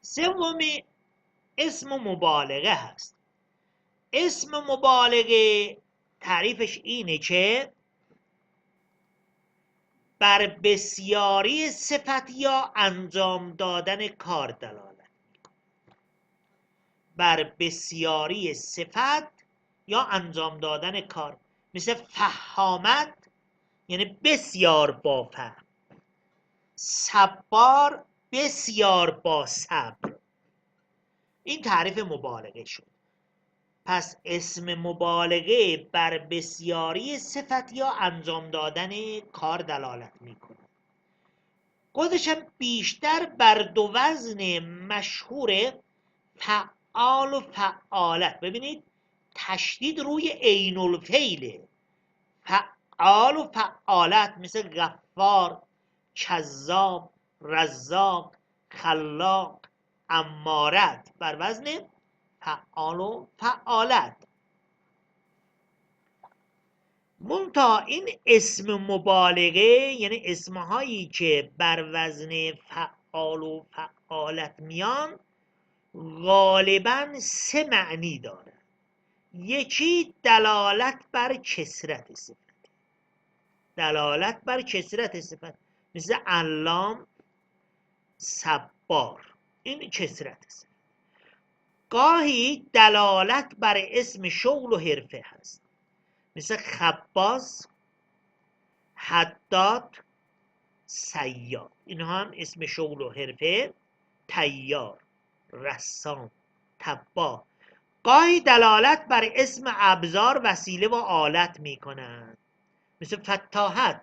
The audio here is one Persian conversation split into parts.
سومی اسم مبالغه هست. اسم مبالغه تعریفش اینه که بر بسیاری صفت یا انجام دادن کار دلالت میکنه. بر بسیاری صفت یا انجام دادن کار، مثل فهامت یعنی بسیار با فهم، صبار بسیار با صبر. این تعریف مبالغه شد. پس اسم مبالغه بر بسیاری صفت یا انجام دادن کار دلالت میکنه. خودشم بیشتر بر دو وزن مشهور فعال و فعالت. ببینید تشدید روی عین الفعله. فعال و فعالت مثل غفار، کذاب، رزاق، خلاق، امارت بر وزن فعال و فعالت. منتها این اسم مبالغه یعنی اسمهایی که بر وزن فعال و فعالت میان غالبا سه معنی داره. یکی دلالت بر کثرت صفت، دلالت بر کثرت صفت مثل علام، صبار، این کثرت صفت. گاهی دلالت بر اسم شغل و حرفه هست، مثل خباز، حداد، صیاد. اینها هم اسم شغل و حرفه. طیار، رسام، طباخ. گاهی دلالت بر اسم ابزار، وسیله و آلت می کنند، مثل فتاحت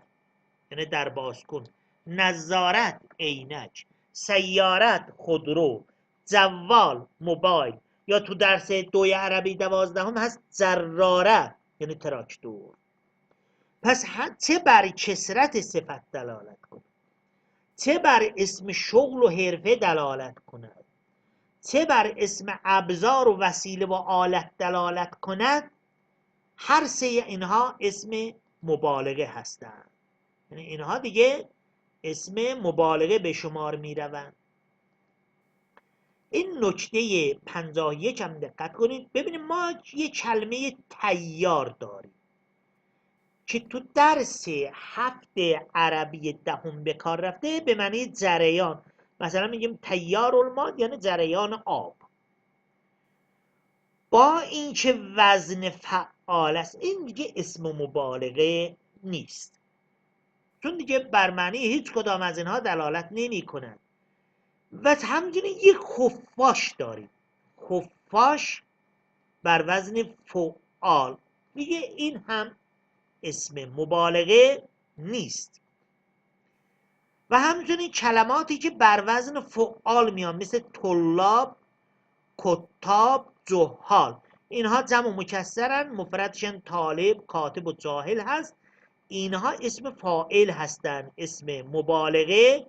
یعنی در بازکن، نظارت عینک، سیارت خودرو، جوال موبایل، یا تو درس 2 عربی 12 هست زراره یعنی تراکتور. پس چه بر کثرت صفت دلالت کنه، چه بر اسم شغل و حرفه دلالت کند، چه بر اسم ابزار و وسیله و آلت دلالت کند، هر سه اینها اسم مبالغه هستند. یعنی اینها دیگه اسم مبالغه به شمار می روند. این نکته 51 هم دقت کنید. ببینید ما یه کلمه طیار داریم که تو درس 7 عربی 10 به کار رفته به معنی جریان. مثلا میگیم طیار الماء یعنی جریان آب. با اینکه وزن فعال است، این دیگه اسم مبالغه نیست، چون دیگه بر معنی هیچ کدام از اینها دلالت نمی کند. و همچنین یک خفاش داریم، خفاش بر وزن فعال، دیگه این هم اسم مبالغه نیست. و همچنین کلماتی که بر وزن فعال میان مثل طلاب، کتاب، جهال، اینها جمع مکسرن، مفردشن طالب، کاتب و جاهل هست. اینها اسم فاعل هستند، اسم مبالغه